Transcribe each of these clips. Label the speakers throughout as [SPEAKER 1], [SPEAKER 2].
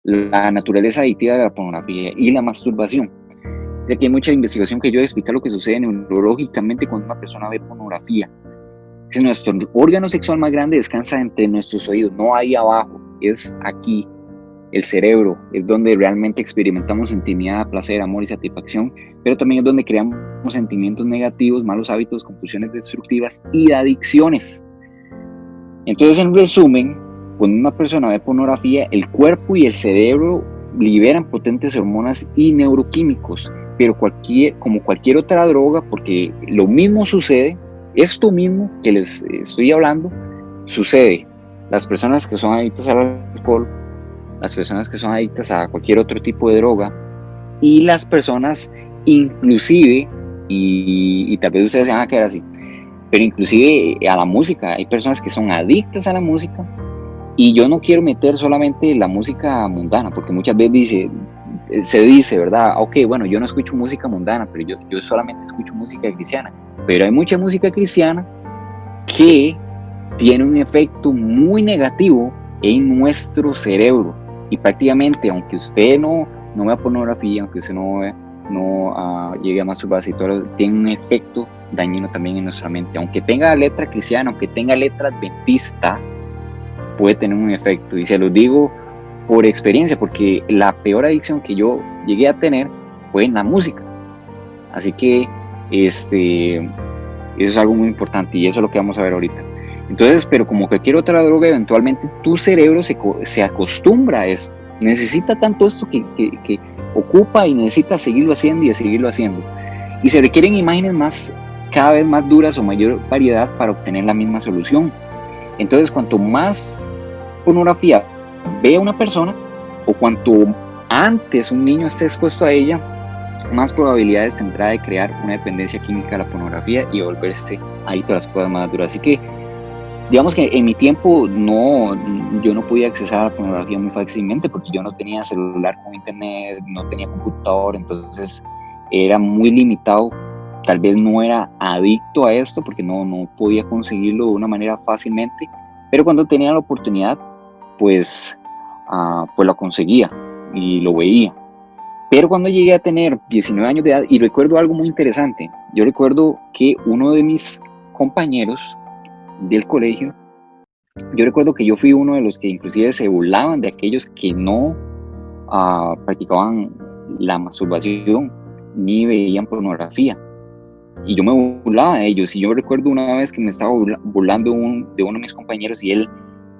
[SPEAKER 1] la naturaleza adictiva de la pornografía y la masturbación. Ya que hay mucha investigación que ayuda a explicar lo que sucede neurológicamente cuando una persona ve pornografía. Es nuestro órgano sexual más grande descansa entre nuestros oídos, no ahí abajo, es aquí. El cerebro es donde realmente experimentamos intimidad, placer, amor y satisfacción, pero también es donde creamos sentimientos negativos, malos hábitos, compulsiones destructivas y adicciones. Entonces, en resumen, cuando una persona ve pornografía, el cuerpo y el cerebro liberan potentes hormonas y neuroquímicos, pero como cualquier otra droga, porque lo mismo sucede, esto mismo que les estoy hablando, sucede. Las personas que son adictas al alcohol, las personas que son adictas a cualquier otro tipo de droga y las personas inclusive, y tal vez ustedes se van a quedar así, pero inclusive a la música, hay personas que son adictas a la música y yo no quiero meter solamente la música mundana, porque muchas veces se dice, ¿verdad? Ok, bueno, yo no escucho música mundana, pero yo solamente escucho música cristiana, pero hay mucha música cristiana que tiene un efecto muy negativo en nuestro cerebro y prácticamente aunque usted no vea pornografía, aunque usted no llegue a masturbarse y todo, tiene un efecto dañino también en nuestra mente, aunque tenga letra cristiana, aunque tenga letra adventista, puede tener un efecto, y se los digo por experiencia, porque la peor adicción que yo llegué a tener fue en la música, así que eso es algo muy importante y eso es lo que vamos a ver ahorita. Entonces, pero como cualquier otra droga, eventualmente tu cerebro se acostumbra a esto. Necesita tanto esto que ocupa y necesita seguirlo haciendo y seguirlo haciendo. Y se requieren imágenes cada vez más duras o mayor variedad para obtener la misma solución. Entonces, cuanto más pornografía vea una persona o cuanto antes un niño esté expuesto a ella, más probabilidades tendrá de crear una dependencia química a la pornografía y volverse adicto a las cosas más duras. Así que digamos que en mi tiempo yo no podía acceder a la pornografía muy fácilmente porque yo no tenía celular con internet, no tenía computador, entonces era muy limitado. Tal vez no era adicto a esto porque no podía conseguirlo de una manera fácilmente, pero cuando tenía la oportunidad, pues lo conseguía y lo veía. Pero cuando llegué a tener 19 años de edad, y recuerdo algo muy interesante, yo recuerdo que uno de mis compañeros del colegio, yo recuerdo que yo fui uno de los que inclusive se burlaban de aquellos que no practicaban la masturbación ni veían pornografía. Y yo me burlaba de ellos. Y yo recuerdo una vez que me estaba burlando de uno de mis compañeros y él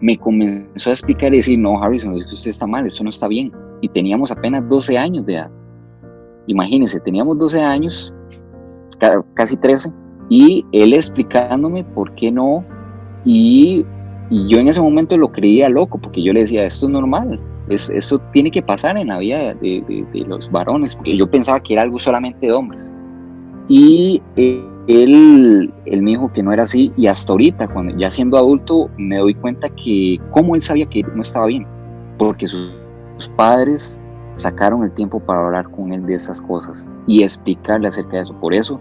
[SPEAKER 1] me comenzó a explicar y decir, no, Harrison, es que usted está mal, esto no está bien. Y teníamos apenas 12 años de edad. Imagínense, teníamos 12 años, casi 13, y él explicándome por qué no. Y yo en ese momento lo creía loco, porque yo le decía, esto es normal, esto tiene que pasar en la vida de los varones, porque yo pensaba que era algo solamente de hombres. Y él me dijo que no era así, y hasta ahorita, cuando ya siendo adulto, me doy cuenta que cómo él sabía que no estaba bien, porque sus padres sacaron el tiempo para hablar con él de esas cosas y explicarle acerca de eso. Por eso,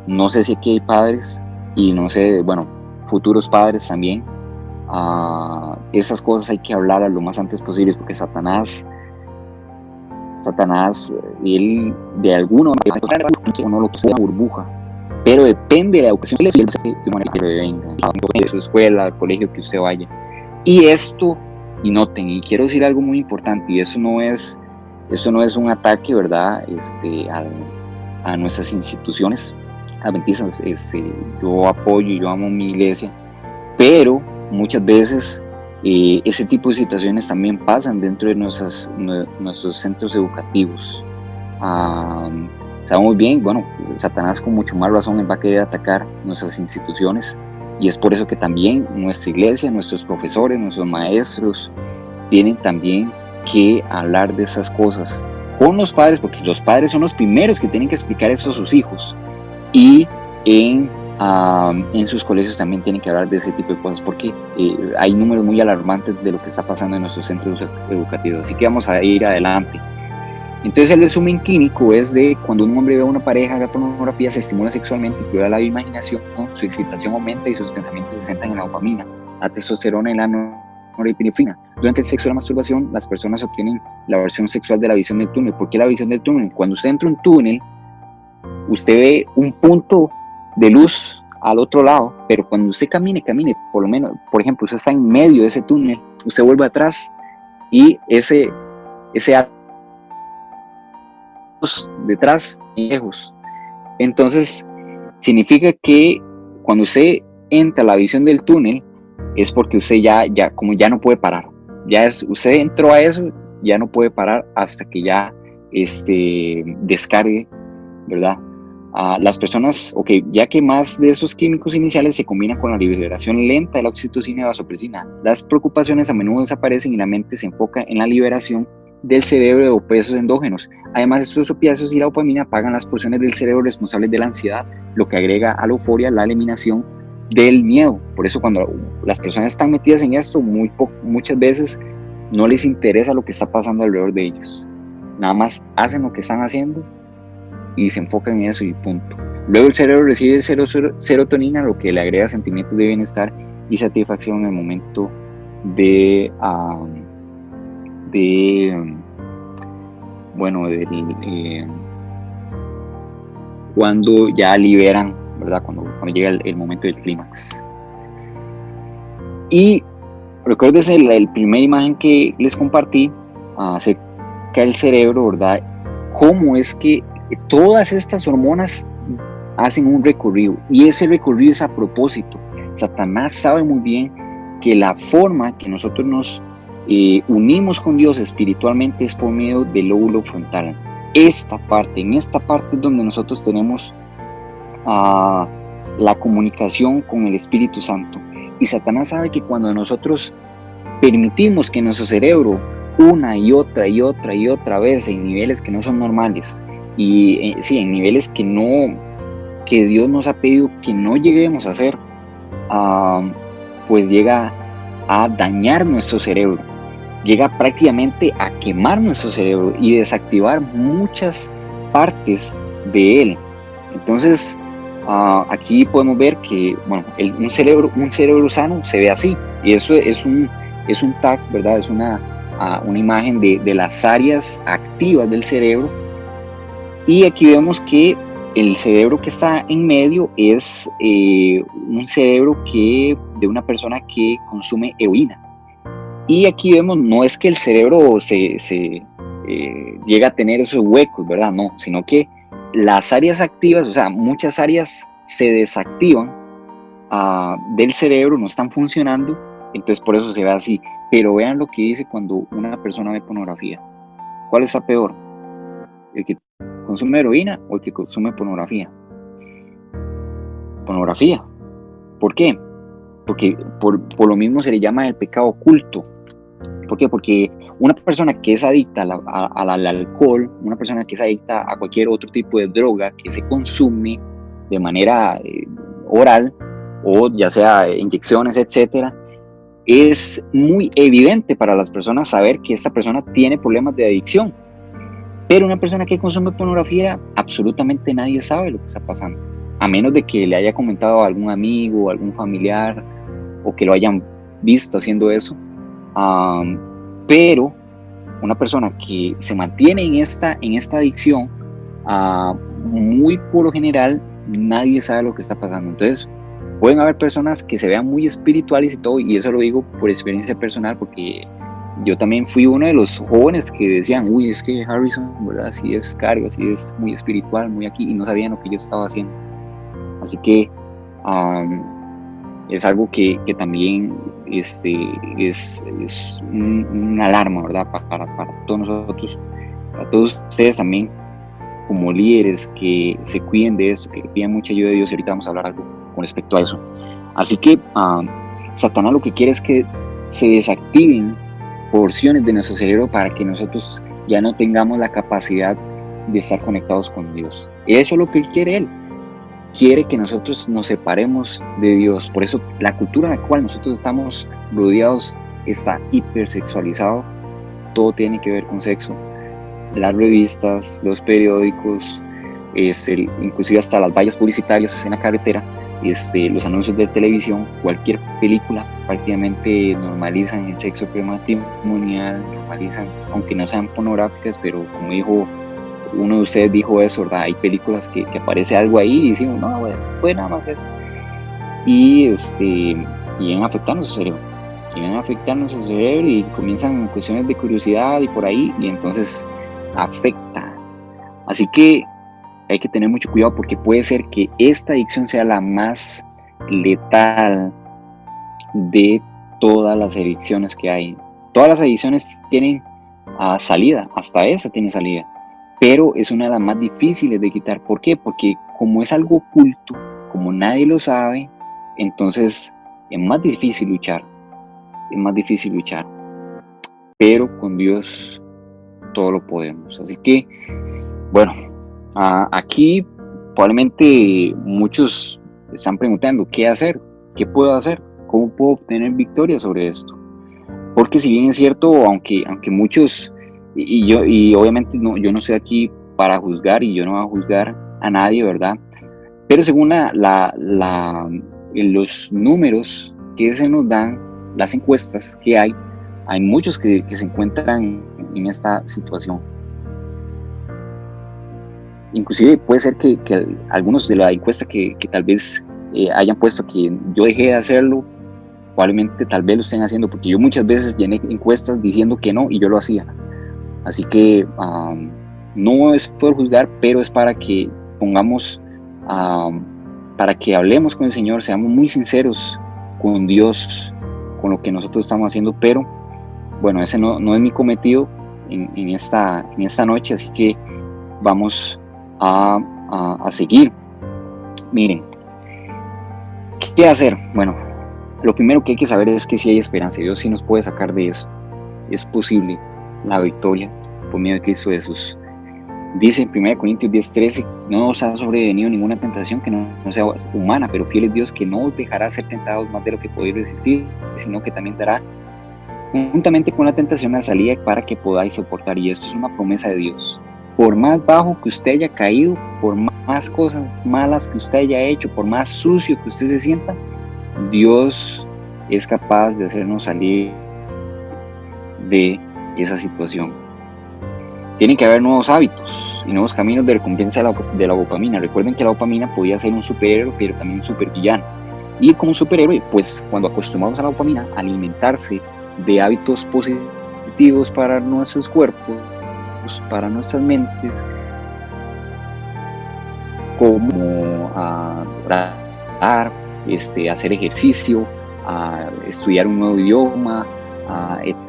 [SPEAKER 1] no sé si aquí hay padres, y no sé, bueno, futuros padres también, esas cosas hay que hablar lo más antes posible, porque Satanás, él de alguna manera no lo quiere una burbuja, pero depende de la educación de manera que venga, de su escuela, al colegio que usted vaya. Y noten, y quiero decir algo muy importante, y eso no es un ataque, ¿verdad? A nuestras instituciones adventistas. Yo apoyo y yo amo mi iglesia, pero muchas veces ese tipo de situaciones también pasan dentro de nuestros centros educativos. Sabemos bien, bueno, Satanás con mucho más razón él va a querer atacar nuestras instituciones, y es por eso que también nuestra iglesia, nuestros profesores, nuestros maestros tienen también que hablar de esas cosas con los padres, porque los padres son los primeros que tienen que explicar eso a sus hijos, y en sus colegios también tienen que hablar de ese tipo de cosas, porque hay números muy alarmantes de lo que está pasando en nuestros centros educativos. Así que vamos a ir adelante. Entonces el resumen clínico es de cuando un hombre ve a una pareja de pornografía, se estimula sexualmente, incluye la imaginación, su excitación aumenta y sus pensamientos se centran en la dopamina, la testosterona y la norepinefrina. Durante el sexo y la masturbación, las personas obtienen la versión sexual de la visión del túnel. ¿Por qué la visión del túnel? Cuando usted entra a un túnel, usted ve un punto de luz al otro lado, pero cuando usted camine, por lo menos, por ejemplo, usted está en medio de ese túnel, usted vuelve atrás y ese detrás lejos. Entonces, significa que cuando usted entra a la visión del túnel, es porque usted como ya no puede parar. Usted entró a eso, ya no puede parar hasta que ya descargue, ¿verdad? Las personas, ya que más de esos químicos iniciales se combinan con la liberación lenta de la oxitocina y vasopresina, las preocupaciones a menudo desaparecen y la mente se enfoca en la liberación del cerebro de opuestos endógenos. Además, estos opiáceos y la dopamina apagan las porciones del cerebro responsables de la ansiedad, lo que agrega a la euforia la eliminación del miedo. Por eso cuando las personas están metidas en esto, muchas veces no les interesa lo que está pasando alrededor de ellos. Nada más hacen lo que están haciendo y se enfocan en eso y punto. Luego el cerebro recibe serotonina, lo que le agrega sentimientos de bienestar y satisfacción en el momento cuando ya liberan, ¿verdad? Cuando llega el momento del clímax. Y recuérdense la primera imagen que les compartí acerca del cerebro, ¿verdad? Cómo es que todas estas hormonas hacen un recorrido, y ese recorrido es a propósito. Satanás sabe muy bien que la forma que nosotros nos unimos con Dios espiritualmente es por medio del lóbulo frontal. En esta parte es donde nosotros tenemos la comunicación con el Espíritu Santo. Y Satanás sabe que cuando nosotros permitimos que nuestro cerebro una y otra vez en niveles que no son normales, y en niveles que Dios nos ha pedido que no lleguemos a hacer, pues llega a dañar nuestro cerebro, llega prácticamente a quemar nuestro cerebro y desactivar muchas partes de él. Entonces, aquí podemos ver que un cerebro sano se ve así, y eso es un tag, ¿verdad? Es una imagen de las áreas activas del cerebro. Y aquí vemos que el cerebro que está en medio es un cerebro de una persona que consume heroína. Y aquí vemos, no es que el cerebro se llega a tener esos huecos, ¿verdad? No, sino que las áreas activas, o sea, muchas áreas se desactivan del cerebro, no están funcionando, entonces por eso se ve así. Pero vean lo que dice cuando una persona ve pornografía. ¿Cuál está peor? ¿El que consume heroína o el que consume pornografía? Pornografía. ¿Por qué? Porque por lo mismo se le llama el pecado oculto. ¿Por qué? Porque una persona que es adicta al alcohol, una persona que es adicta a cualquier otro tipo de droga que se consume de manera oral, o ya sea inyecciones, etcétera, es muy evidente para las personas saber que esta persona tiene problemas de adicción. Pero una persona que consume pornografía, absolutamente nadie sabe lo que está pasando, a menos de que le haya comentado a algún amigo, algún familiar, o que lo hayan visto haciendo eso. Pero una persona que se mantiene en esta adicción, muy por lo general, nadie sabe lo que está pasando. Entonces, pueden haber personas que se vean muy espirituales y todo, y eso lo digo por experiencia personal, porque yo también fui uno de los jóvenes que decían, uy, es que Harrison, ¿verdad? Sí es cargo, sí es muy espiritual, muy aquí, y no sabían lo que yo estaba haciendo. Así que es algo que también es una alarma, ¿verdad? Para todos nosotros, para todos ustedes también, como líderes, que se cuiden de esto, que pidan mucha ayuda de Dios, y ahorita vamos a hablar algo con respecto a eso. Así que Satanás lo que quiere es que se desactiven porciones de nuestro cerebro para que nosotros ya no tengamos la capacidad de estar conectados con Dios. Eso es lo que él quiere que nosotros nos separemos de Dios. Por eso la cultura en la cual nosotros estamos rodeados está hipersexualizado, todo tiene que ver con sexo. Las revistas, los periódicos, inclusive hasta las vallas publicitarias en la carretera, los anuncios de televisión, cualquier película, prácticamente normalizan el sexo prematrimonial, normalizan, aunque no sean pornográficas, pero como dijo uno de ustedes, dijo eso, ¿verdad? Hay películas que aparece algo ahí y decimos, no, bueno, pues nada más eso. Y vienen afectando su cerebro, vienen afectando su cerebro y comienzan cuestiones de curiosidad y por ahí, y entonces afecta. Así que hay que tener mucho cuidado porque puede ser que esta adicción sea la más letal de todas las adicciones que hay. Todas las adicciones tienen salida, hasta esa tiene salida, pero es una de las más difíciles de quitar. ¿Por qué? Porque como es algo oculto, como nadie lo sabe, entonces es más difícil luchar, pero con Dios todo lo podemos. Así que, bueno, aquí probablemente muchos están preguntando, ¿qué hacer? ¿Qué puedo hacer? ¿Cómo puedo obtener victoria sobre esto? Porque si bien es cierto, aunque muchos, y obviamente no, yo no estoy aquí para juzgar y yo no voy a juzgar a nadie, ¿verdad? Pero según los números que se nos dan, las encuestas que hay muchos que se encuentran en esta situación. Inclusive puede ser que algunos de la encuesta que tal vez hayan puesto que yo dejé de hacerlo, probablemente tal vez lo estén haciendo, porque yo muchas veces llené encuestas diciendo que no y yo lo hacía. Así que no es por juzgar, pero es para que pongamos, para que hablemos con el Señor, seamos muy sinceros con Dios, con lo que nosotros estamos haciendo. Pero bueno, ese no es mi cometido en esta noche, así que vamos a seguir. Miren, ¿qué hacer? Bueno, lo primero que hay que saber es que sí hay esperanza. Dios sí nos puede sacar de esto. Es posible la victoria por medio de Cristo Jesús. Dice en 1 Corintios 10:13, no os ha sobrevenido ninguna tentación que no sea humana, pero fiel es Dios, que no os dejará ser tentados más de lo que podéis resistir, sino que también dará juntamente con la tentación la salida para que podáis soportar. Y esto es una promesa de Dios. Por más bajo que usted haya caído, por más cosas malas que usted haya hecho, por más sucio que usted se sienta, Dios es capaz de hacernos salir de esa situación. Tienen que haber nuevos hábitos y nuevos caminos de recompensa de la dopamina. Recuerden que la dopamina podía ser un superhéroe, pero también un supervillano. Y como superhéroe, pues cuando acostumbramos a la dopamina a alimentarse de hábitos positivos para nuestros cuerpos, para nuestras mentes, como orar, hacer ejercicio, estudiar un nuevo idioma,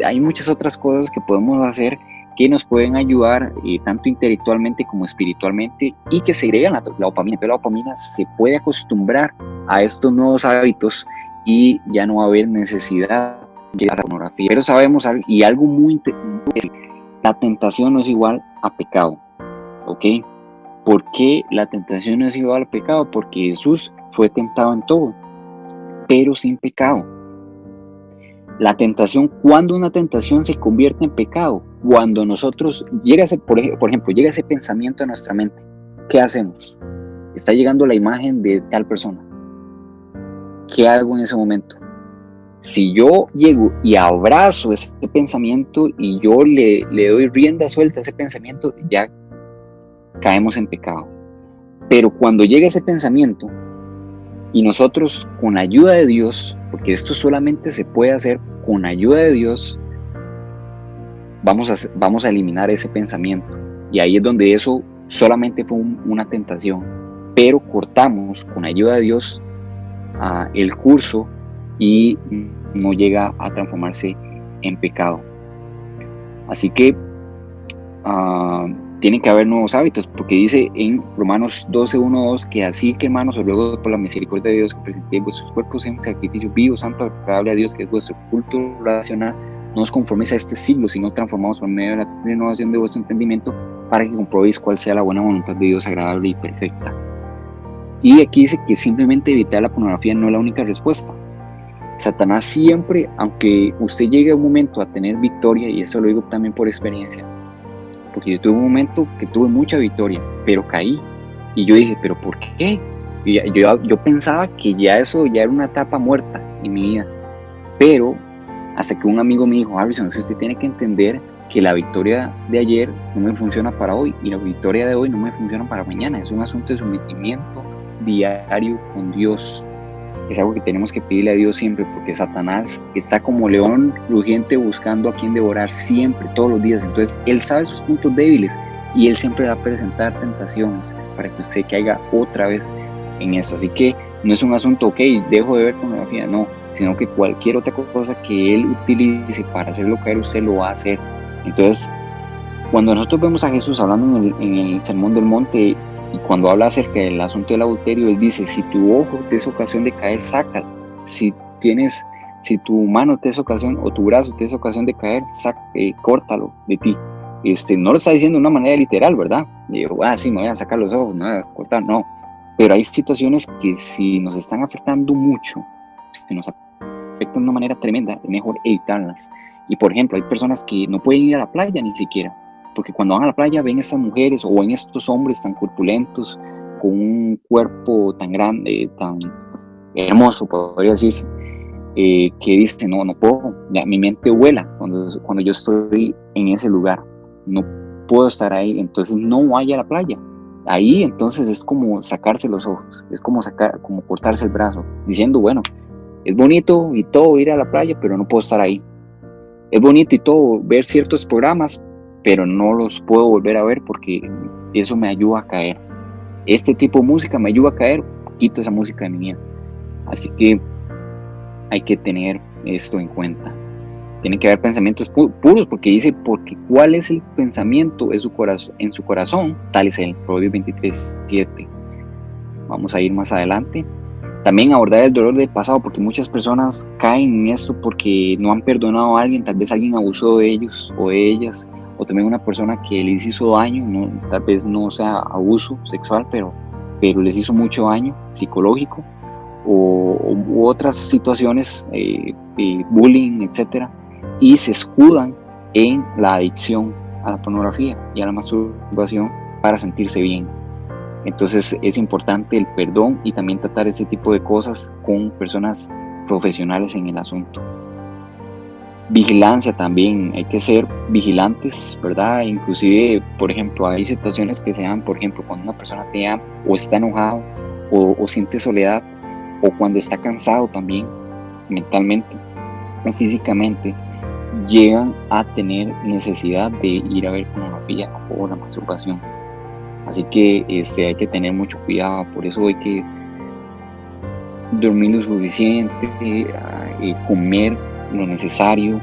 [SPEAKER 1] hay muchas otras cosas que podemos hacer que nos pueden ayudar tanto intelectualmente como espiritualmente y que segregan la dopamina. Pero la dopamina se puede acostumbrar a estos nuevos hábitos y ya no va a haber necesidad de la pornografía. Pero sabemos y algo muy interesante, la tentación no es igual a pecado, ¿ok? ¿Por qué la tentación no es igual al pecado? Porque Jesús fue tentado en todo, pero sin pecado. La tentación, ¿cuándo una tentación se convierte en pecado? Cuando nosotros, por ejemplo, llega ese pensamiento a nuestra mente, ¿qué hacemos? Está llegando la imagen de tal persona. ¿Qué hago en ese momento? Si yo llego y abrazo ese pensamiento y yo le doy rienda suelta a ese pensamiento, ya caemos en pecado. Pero cuando llega ese pensamiento y nosotros con ayuda de Dios, porque esto solamente se puede hacer con ayuda de Dios, vamos a eliminar ese pensamiento. Y ahí es donde eso solamente fue una tentación, pero cortamos con ayuda de Dios el curso y no llega a transformarse en pecado. Así que tienen que haber nuevos hábitos, porque dice en Romanos 12:1-2 que así que, hermanos, os ruego por la misericordia de Dios que presentéis vuestros cuerpos en sacrificio vivo, santo, agradable a Dios, que es vuestro culto racional. No os conforméis a este siglo, sino transformaos por medio de la renovación de vuestro entendimiento, para que comprobéis cuál sea la buena voluntad de Dios, agradable y perfecta. Y aquí dice que simplemente evitar la pornografía no es la única respuesta. Satanás siempre, aunque usted llegue a un momento a tener victoria, y eso lo digo también por experiencia, porque yo tuve un momento que tuve mucha victoria, pero caí, y yo dije, ¿pero por qué? Yo pensaba que ya eso ya era una etapa muerta en mi vida, pero hasta que un amigo me dijo, Harrison, es que usted tiene que entender que la victoria de ayer no me funciona para hoy y la victoria de hoy no me funciona para mañana. Es un asunto de sometimiento diario con Dios. Es algo que tenemos que pedirle a Dios siempre, porque Satanás está como león rugiente buscando a quien devorar siempre, todos los días. Entonces él sabe sus puntos débiles y él siempre va a presentar tentaciones para que usted caiga otra vez en eso. Así que no es un asunto, ok, dejo de ver pornografía, no, sino que cualquier otra cosa que él utilice para hacerlo caer, usted lo va a hacer. Entonces, cuando nosotros vemos a Jesús hablando en el Sermón del Monte, y cuando habla acerca del asunto del adulterio, él dice, si tu ojo te es ocasión de caer, sácalo. Si tu mano te es ocasión, o tu brazo te es ocasión de caer, córtalo de ti. No lo está diciendo de una manera literal, ¿verdad? Digo, sí, me voy a sacar los ojos, me voy a cortar, no. Pero hay situaciones que si nos están afectando mucho, si nos afectan de una manera tremenda, es mejor evitarlas. Y por ejemplo, hay personas que no pueden ir a la playa ni siquiera, porque cuando van a la playa ven a estas mujeres o ven a estos hombres tan corpulentos, con un cuerpo tan grande, tan hermoso, podría decirse, que dicen, no puedo, ya mi mente vuela cuando yo estoy en ese lugar, no puedo estar ahí, entonces no vaya a la playa. Ahí entonces es como sacarse los ojos, es como cortarse el brazo, diciendo, bueno, es bonito y todo ir a la playa, pero no puedo estar ahí. Es bonito y todo ver ciertos programas, pero no los puedo volver a ver porque eso me ayuda a caer. Este tipo de música me ayuda a caer, quito esa música de mi vida. Así que hay que tener esto en cuenta. Tiene que haber pensamientos puros, porque dice, porque cuál es el pensamiento en su corazón, tal es el Proverbios 23:7. Vamos a ir más adelante. También abordar el dolor del pasado, porque muchas personas caen en esto porque no han perdonado a alguien, tal vez alguien abusó de ellos o de ellas, o también una persona que les hizo daño, tal vez no sea abuso sexual, pero les hizo mucho daño psicológico, u otras situaciones, bullying, etcétera, y se escudan en la adicción a la pornografía y a la masturbación para sentirse bien. Entonces es importante el perdón y también tratar ese tipo de cosas con personas profesionales en el asunto. Vigilancia también, hay que ser vigilantes, ¿verdad? Inclusive, por ejemplo, hay situaciones que se dan, por ejemplo, cuando una persona te ama o está enojado o siente soledad, o cuando está cansado también, mentalmente o físicamente, llegan a tener necesidad de ir a ver pornografía o la masturbación. Así que hay que tener mucho cuidado, por eso hay que dormir lo suficiente, comer lo necesario,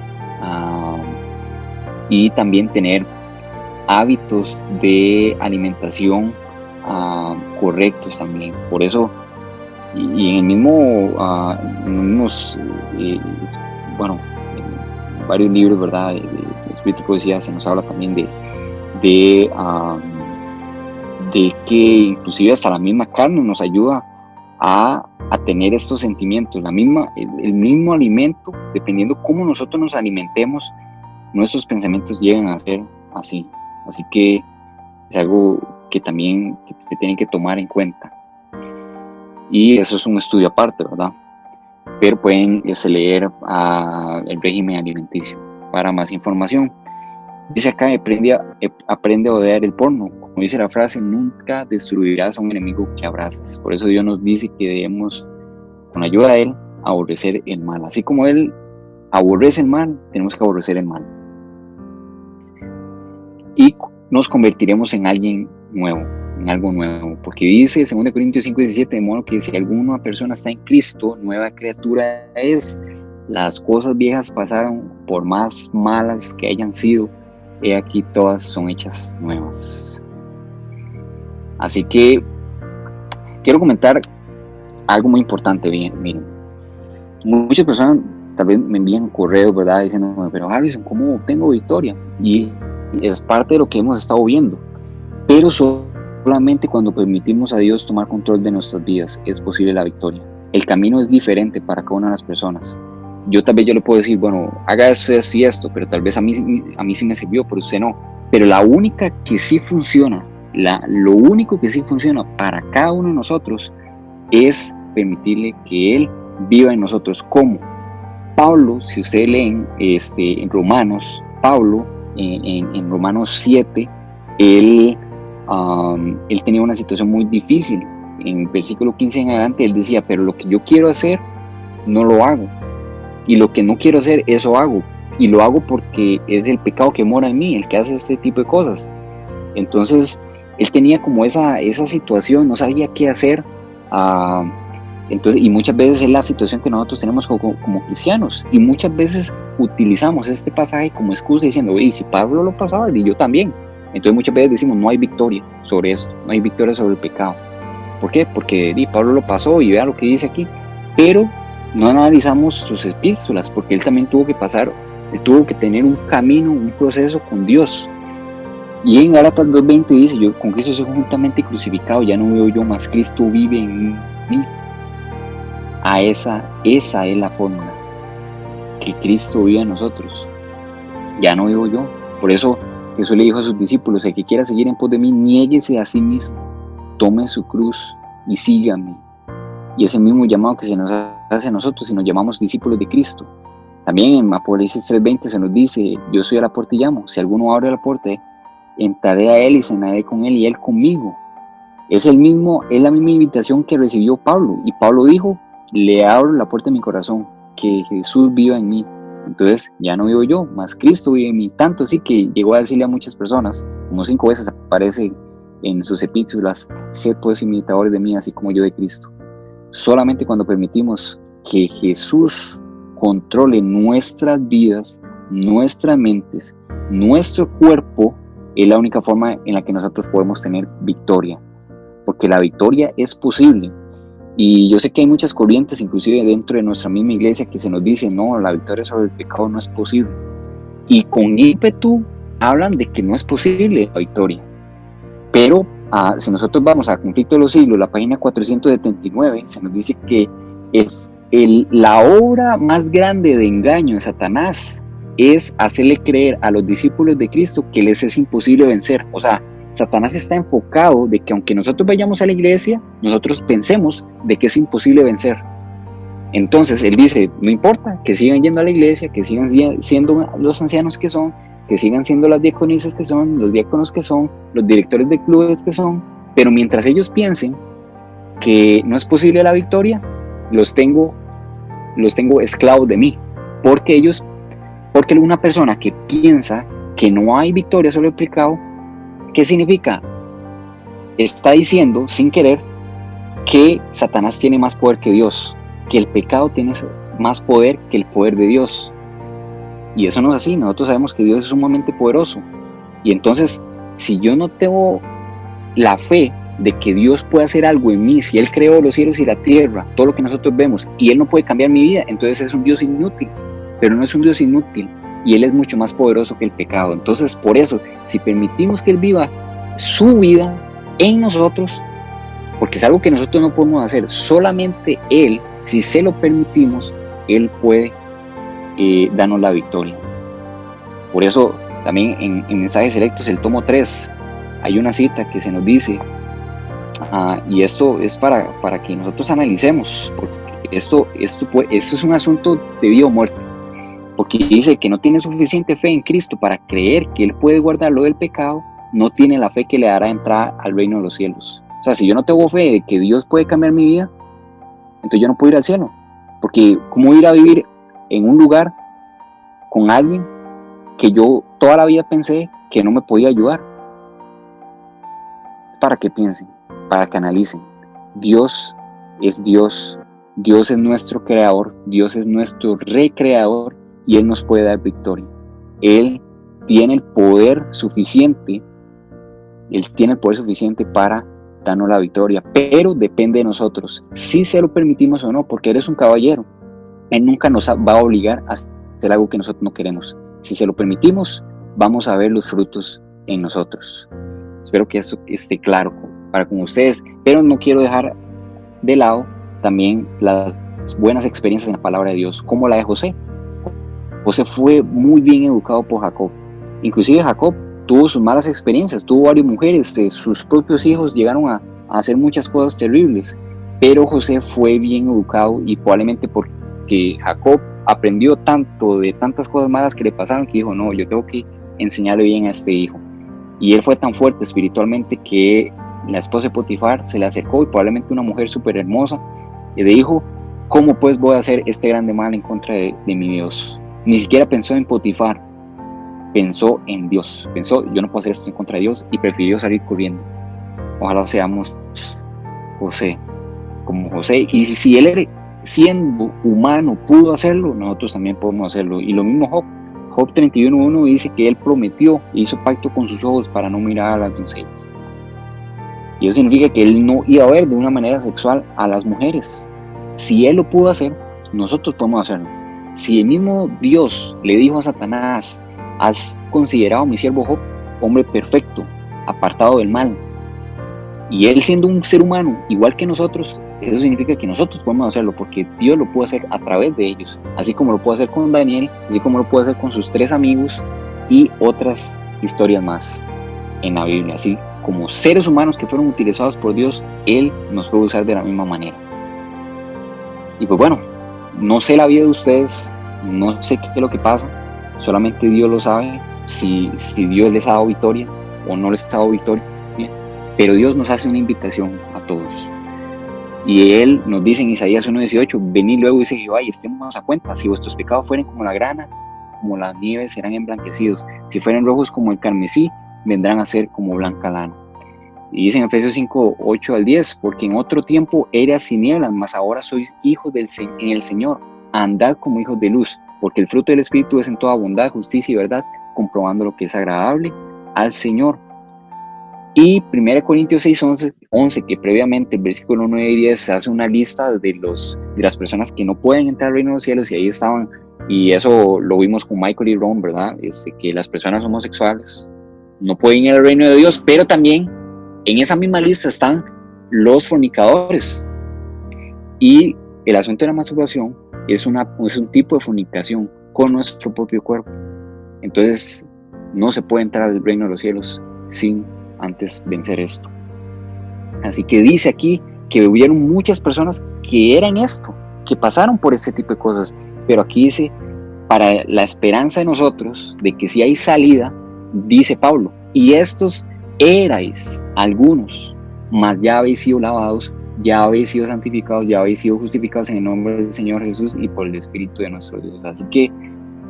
[SPEAKER 1] y también tener hábitos de alimentación correctos también. Por eso, y en el mismo, en varios libros, ¿verdad? De espíritu y poesía se nos habla también de que inclusive hasta la misma carne nos ayuda a tener estos sentimientos, el mismo alimento, dependiendo cómo nosotros nos alimentemos, nuestros pensamientos llegan a ser así. Así que es algo que también se tiene que tomar en cuenta. Y eso es un estudio aparte, ¿verdad? Pero pueden leer el régimen alimenticio para más información. Dice acá, aprende a odiar el porno. Como dice la frase, nunca destruirás a un enemigo que abrazas. Por eso Dios nos dice que debemos, con la ayuda de Él, aborrecer el mal. Así como Él aborrece el mal, tenemos que aborrecer el mal. Y nos convertiremos en alguien nuevo, en algo nuevo. Porque dice 2 Corintios 5:17, de modo que si alguna persona está en Cristo, nueva criatura es. Las cosas viejas pasaron, por más malas que hayan sido, he aquí todas son hechas nuevas. Así que quiero comentar algo muy importante. Bien, miren, muchas personas tal vez me envían correos, ¿verdad? Diciendo, pero Harrison, ¿cómo obtengo victoria? Y es parte de lo que hemos estado viendo. Pero solamente cuando permitimos a Dios tomar control de nuestras vidas es posible la victoria. El camino es diferente para cada una de las personas. Yo le puedo decir, bueno, haga esto y esto, pero tal vez a mí sí me sirvió, pero usted no. Pero la única que sí funciona, lo único que sí funciona para cada uno de nosotros es permitirle que Él viva en nosotros. ¿Cómo? Pablo, si ustedes leen en Romanos, Pablo en Romanos 7, él tenía una situación muy difícil. En versículo 15 en adelante, él decía, pero lo que yo quiero hacer, no lo hago. Y lo que no quiero hacer, eso hago. Y lo hago porque es el pecado que mora en mí, el que hace este tipo de cosas. Entonces, él tenía como esa situación, no sabía qué hacer. Entonces, y muchas veces es la situación que nosotros tenemos como cristianos. Y muchas veces utilizamos este pasaje como excusa diciendo, oye, si Pablo lo pasaba, y yo también. Entonces muchas veces decimos, no hay victoria sobre esto, no hay victoria sobre el pecado. ¿Por qué? Porque Pablo lo pasó y vea lo que dice aquí. Pero no analizamos sus epístolas, porque él también tuvo que pasar, él tuvo que tener un camino, un proceso con Dios. Y en Gálatas 2:20 dice, yo con Cristo soy juntamente crucificado, ya no vivo yo, más Cristo vive en mí. Esa es la fórmula, que Cristo vive en nosotros, ya no vivo yo. Por eso Jesús le dijo a sus discípulos, el que quiera seguir en pos de mí, niéguese a sí mismo, tome su cruz y sígame. Y ese mismo llamado que se nos hace a nosotros si nos llamamos discípulos de Cristo. También en Apocalipsis 3:20 se nos dice, yo soy a la puerta y llamo, si alguno abre la puerta, entraré a él y cenaré con él y él conmigo. Es la misma invitación que recibió Pablo, y Pablo dijo, le abro la puerta de mi corazón, que Jesús viva en mí. Entonces ya no vivo yo, más Cristo vive en mí. Tanto así que llegó a decirle a muchas personas, como 5 veces aparece en sus epístolas, sed pues imitadores de mí, así como yo de Cristo. Solamente cuando permitimos que Jesús controle nuestras vidas, nuestras mentes, nuestro cuerpo, es la única forma en la que nosotros podemos tener victoria. Porque la victoria es posible. Y yo sé que hay muchas corrientes, inclusive dentro de nuestra misma iglesia, que se nos dice, no, la victoria sobre el pecado no es posible. Y con ímpetu hablan de que no es posible la victoria. Pero si nosotros vamos a Conflicto de los Siglos, la página 479, se nos dice que la obra más grande de engaño de Satanás es hacerle creer a los discípulos de Cristo que les es imposible vencer. O sea, Satanás está enfocado de que aunque nosotros vayamos a la iglesia, nosotros pensemos de que es imposible vencer. Entonces él dice, no importa, que sigan yendo a la iglesia, que sigan siendo los ancianos que son, que sigan siendo las diaconisas que son, los diáconos que son, los directores de clubes que son, pero mientras ellos piensen que no es posible la victoria, los tengo esclavos de mí, porque una persona que piensa que no hay victoria sobre el pecado, ¿qué significa? Está diciendo, sin querer, que Satanás tiene más poder que Dios, que el pecado tiene más poder que el poder de Dios. Y eso no es así. Nosotros sabemos que Dios es sumamente poderoso. Y entonces, si yo no tengo la fe de que Dios puede hacer algo en mí, si Él creó los cielos y la tierra, todo lo que nosotros vemos, y Él no puede cambiar mi vida, entonces es un Dios inútil. Pero no es un Dios inútil, y Él es mucho más poderoso que el pecado. Entonces, por eso, si permitimos que Él viva su vida en nosotros, porque es algo que nosotros no podemos hacer, solamente Él, si se lo permitimos, Él puede darnos la victoria. Por eso también en Mensajes Selectos, el tomo 3, hay una cita que se nos dice, y esto es para que nosotros analicemos, porque esto es un asunto de vida o muerte, porque dice que no tiene suficiente fe en Cristo para creer que Él puede guardarlo del pecado, no tiene la fe que le dará entrada al reino de los cielos. O sea, si yo no tengo fe de que Dios puede cambiar mi vida, entonces yo no puedo ir al cielo, porque ¿cómo ir a vivir en un lugar con alguien que yo toda la vida pensé que no me podía ayudar? Para que piensen, para que analicen. Dios es Dios, Dios es nuestro creador, Dios es nuestro recreador, y Él nos puede dar victoria. Él tiene el poder suficiente, para darnos la victoria, pero depende de nosotros, si se lo permitimos o no, porque Él es un caballero. Él nunca nos va a obligar a hacer algo que nosotros no queremos. Si se lo permitimos, vamos a ver los frutos en nosotros. Espero que eso esté claro para con ustedes, pero no quiero dejar de lado también las buenas experiencias en la palabra de Dios, como la de José. José fue muy bien educado por Jacob. Inclusive Jacob tuvo sus malas experiencias, tuvo varias mujeres, sus propios hijos llegaron a hacer muchas cosas terribles, pero José fue bien educado y probablemente porque Jacob aprendió tanto de tantas cosas malas que le pasaron que dijo, no, yo tengo que enseñarle bien a este hijo. Y él fue tan fuerte espiritualmente que la esposa de Potifar se le acercó, y probablemente una mujer súper hermosa, y le dijo, ¿cómo pues voy a hacer este grande mal en contra de mi Dios? Ni siquiera pensó en Potifar, pensó en Dios. Pensó, yo no puedo hacer esto en contra de Dios, y prefirió salir corriendo. Ojalá seamos José, como José. Y si él, siendo humano, pudo hacerlo, nosotros también podemos hacerlo. Y lo mismo Job. Job 31:1 dice que él prometió, hizo pacto con sus ojos para no mirar a las doncellas. Y eso significa que él no iba a ver de una manera sexual a las mujeres. Si él lo pudo hacer, nosotros podemos hacerlo. Si el mismo Dios le dijo a Satanás, has considerado a mi siervo Job hombre perfecto, apartado del mal, y él siendo un ser humano igual que nosotros, eso significa que nosotros podemos hacerlo, porque Dios lo puede hacer a través de ellos, así como lo puede hacer con Daniel, así como lo puede hacer con sus 3 amigos y otras historias más en la Biblia. Así como seres humanos que fueron utilizados por Dios, Él nos puede usar de la misma manera. Y pues bueno, no sé la vida de ustedes, no sé qué es lo que pasa, solamente Dios lo sabe, si Dios les ha dado victoria o no les ha dado victoria, pero Dios nos hace una invitación a todos. Y Él nos dice en Isaías 1:18, venid luego, dice Jehová, y estemos a cuenta, si vuestros pecados fueren como la grana, como la nieve serán emblanquecidos, si fueren rojos como el carmesí, vendrán a ser como blanca lana. Y dice en Efesios 5:8-10, porque en otro tiempo eras tinieblas, mas ahora sois hijos en el Señor, andad como hijos de luz, porque el fruto del Espíritu es en toda bondad, justicia y verdad, comprobando lo que es agradable al Señor. Y 1 Corintios 6:11, que previamente el versículo 9 y 10 hace una lista de las personas que no pueden entrar al reino de los cielos, y ahí estaban, y eso lo vimos con Michael y Ron, ¿verdad? Que las personas homosexuales no pueden ir al reino de Dios, pero también en esa misma lista están los fornicadores. Y el asunto de la masturbación es un tipo de fornicación con nuestro propio cuerpo. Entonces no se puede entrar al reino de los cielos sin antes vencer esto. Así que dice aquí que hubieron muchas personas que eran esto, que pasaron por este tipo de cosas, pero aquí dice, para la esperanza de nosotros, de que si hay salida, dice Pablo, y estos erais algunos, mas ya habéis sido lavados, ya habéis sido santificados, ya habéis sido justificados en el nombre del Señor Jesús y por el Espíritu de nuestro Dios. Así que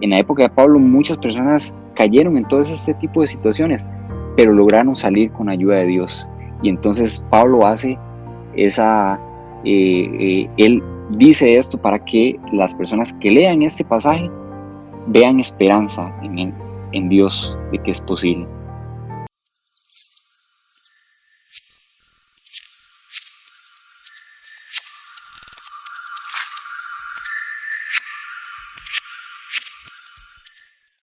[SPEAKER 1] en la época de Pablo muchas personas cayeron en todo este tipo de situaciones, pero lograron salir con ayuda de Dios. Y entonces Pablo hace él dice esto para que las personas que lean este pasaje vean esperanza en Dios, de que es posible.